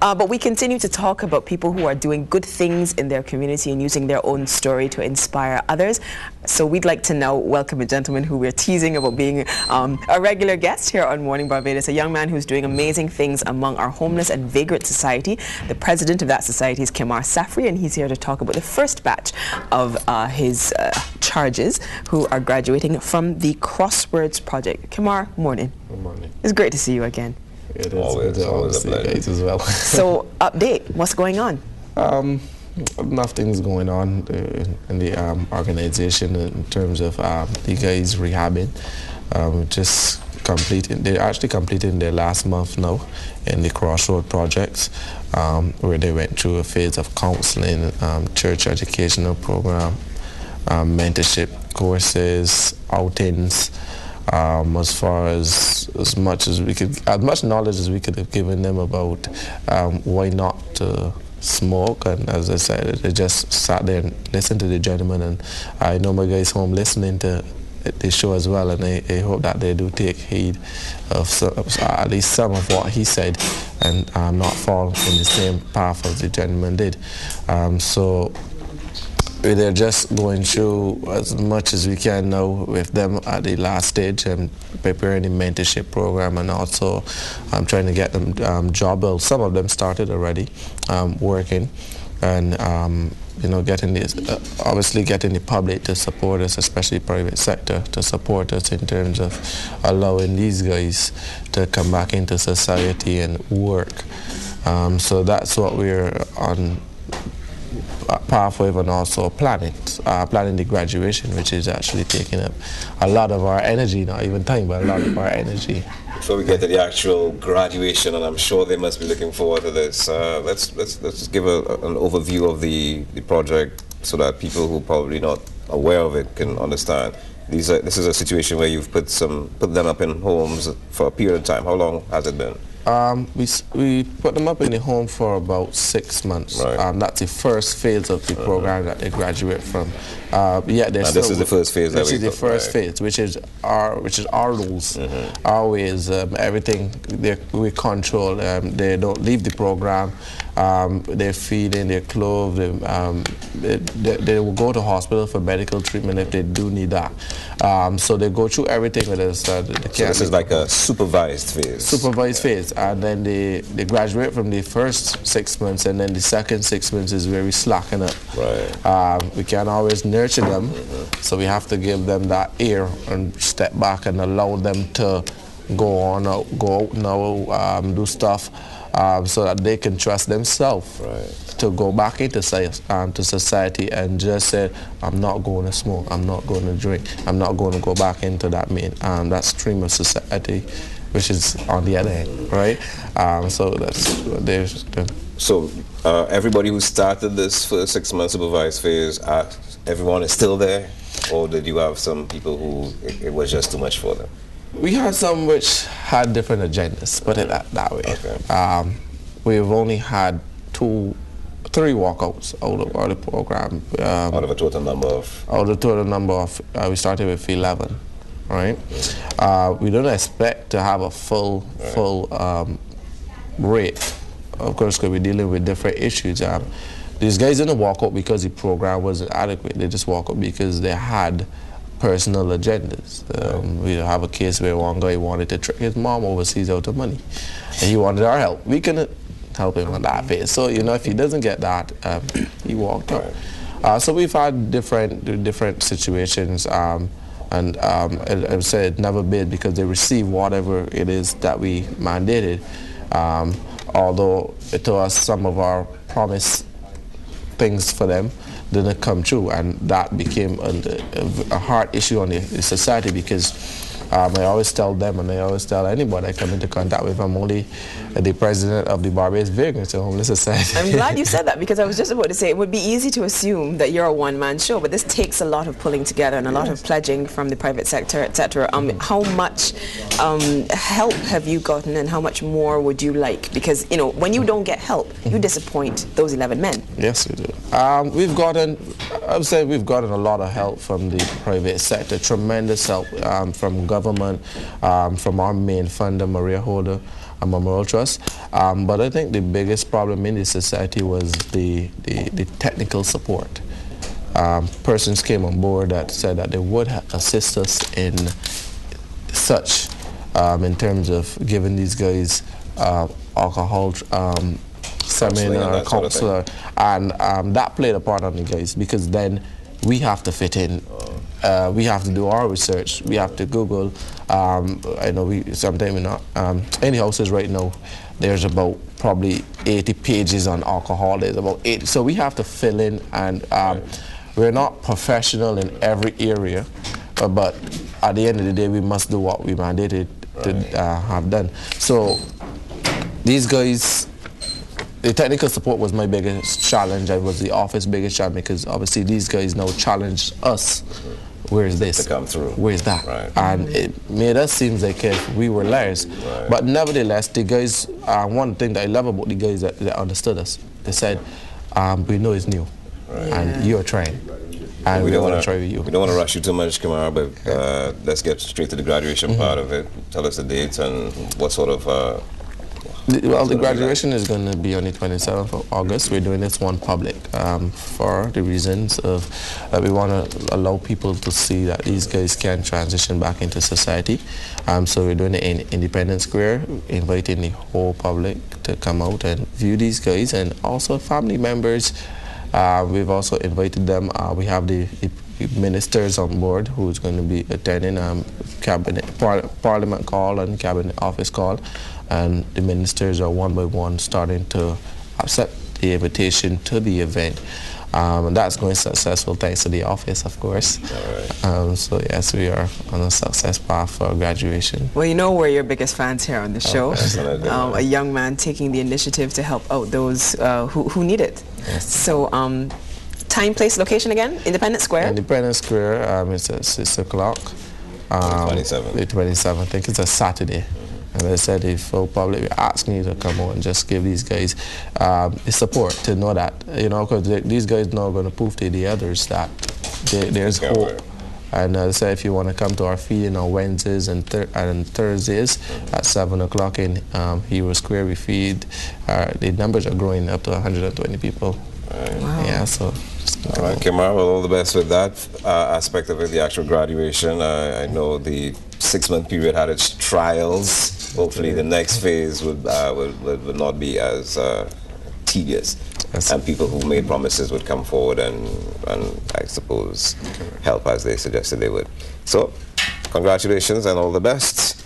But we continue to talk about people who are doing good things in their community and using their own story to inspire others. So we'd like to now welcome a gentleman who we're teasing about being a regular guest here on Morning Barbados, a young man who's doing amazing things among our homeless and vagrant society. The president of that society is Kimar Safri, and he's here to talk about the first batch of his charges who are graduating from the Crosswords Project. Kimar, morning. Good morning. It's great to see you again. It is always a pleasure. Guys as well. So, update, what's going on? Nothing's going on in the organization in terms of the guys rehabbing. They're actually completing their last month now in the Crossroad projects, where they went through a phase of counseling, church educational program, mentorship courses, outings. As much knowledge as we could have given them about why not to smoke, and as I said, they just sat there and listened to the gentleman, and I know my guys home listening to the show as well, and I hope that they do take heed of at least some of what he said and not fall in the same path as the gentleman did. So they're just going through as much as we can now with them at the last stage and preparing the mentorship program, and also trying to get them job build. Some of them started already working, and obviously getting the public to support us, especially private sector, to support us in terms of allowing these guys to come back into society and work. So that's what we're on pathway, and also planning the graduation, which is actually taking up a lot of our energy, not even time, but a lot of our energy. Before we get to the actual graduation, and I'm sure they must be looking forward to this, let's just give an overview of the project so that people who are probably not aware of it can understand. This is a situation where you've put them up in homes for a period of time. How long has it been? We put them up in the home for about 6 months. Right. That's the first phase of the program that they graduate from. This is the first phase. This is the first phase, which is our rules, our ways, everything we control. They don't leave the program. They're feeding, they're clothed. They will go to hospital for medical treatment if they do need that. So they go through everything with us. So this is like a supervised phase. Supervised phase, and then they graduate from the first 6 months, and then the second 6 months is where we slacken up. Right. We can't always nurture them, so we have to give them that air and step back and allow them to go out now, do stuff, so that they can trust themselves. Right. To go back into to society and just say, I'm not going to smoke, I'm not going to drink, I'm not going to go back into that stream of society, which is on the other end, right? So that's there's. So everybody who started this first 6 month supervised phase, everyone is still there, or did you have some people who it was just too much for them? We had some which had different agendas, put it that way. Okay. We've only had 3 walkouts out of the program. Out of a total number of? Out of the total number of, we started with 11, right? We don't expect to have a full rate, of course, because we're dealing with different issues. These guys didn't walk out because the program wasn't adequate. They just walk out because they had personal agendas. We have a case where one guy wanted to trick his mom overseas out of money, and he wanted our help. We couldn't help him on that phase. So, if he doesn't get that, he walked out. So we've had different situations, and I would say it never bid because they receive whatever it is that we mandated, although to us some of our promised things for them didn't come true, and that became a hard issue on the society, because I always tell them, and I always tell anybody I come into contact with, I'm only the president of the Barbados Vagrants and Homeless Society. I'm glad you said that, because I was just about to say it would be easy to assume that you're a one-man show, but this takes a lot of pulling together and a lot of pledging from the private sector, etc. How much help have you gotten, and how much more would you like? Because when you don't get help, you disappoint those 11 men. Yes, we do. We've gotten a lot of help from the private sector, tremendous help from government, from our main funder, Maria Holder, memorial trust. But I think the biggest problem in the society was the technical support. Persons came on board that said that they would assist us in such, in terms of giving these guys alcohol seminar, counselor, and that played a part on the guys, because then we have to fit in. We have to do our research. We have to Google. I know we sometimes in the houses right now, there's about probably 80 pages on alcohol. There's about 80, so we have to fill in, and we're not professional in every area, but at the end of the day, we must do what we mandated to have done. So these guys, the technical support was my biggest challenge. It was the office biggest challenge, because obviously these guys now challenged us. Where is this? To come through. Where is that? Right. And it made us seem like if we were liars. Right. But nevertheless, the guys, one thing that I love about the guys that understood us, they said, we know it's new, and you're trying. And we don't want to try with you. We don't want to rush you too much, Kamara, but let's get straight to the graduation part of it. Tell us the dates and what sort of... Well, the graduation is going to be on the 27th of August. We're doing this one public for the reasons of we want to allow people to see that these guys can transition back into society. So we're doing it in Independence Square, inviting the whole public to come out and view these guys, and also family members. We've also invited them. We have the ministers on board who's going to be attending cabinet parliament call and cabinet office call, and the ministers are one by one starting to accept the invitation to the event. And that's going successful thanks to the office, of course. So yes, we are on a success path for graduation. Well, you know we're your biggest fans here on the show. A young man taking the initiative to help out those who need it. Yes. So time, place, location again? Independence Square? Independence Square, it's at 6 o'clock. The 27th. The 27th, I think it's a Saturday. And I said, if public ask me to come out and just give these guys the support to know that, you know, because these guys now are going to prove to the others that there's hope. And I said, if you want to come to our feeding on Wednesdays and Thursdays at 7 o'clock in Hero Square, we feed. The numbers are growing up to 120 people. Wow. Yeah, so. All right, Kamara, well, all the best with that aspect of it, the actual graduation. I know the 6-month period had its trials. Hopefully the next phase would not be as tedious. Yes. And people who made promises would come forward and I suppose help as they suggested they would. So, congratulations and all the best.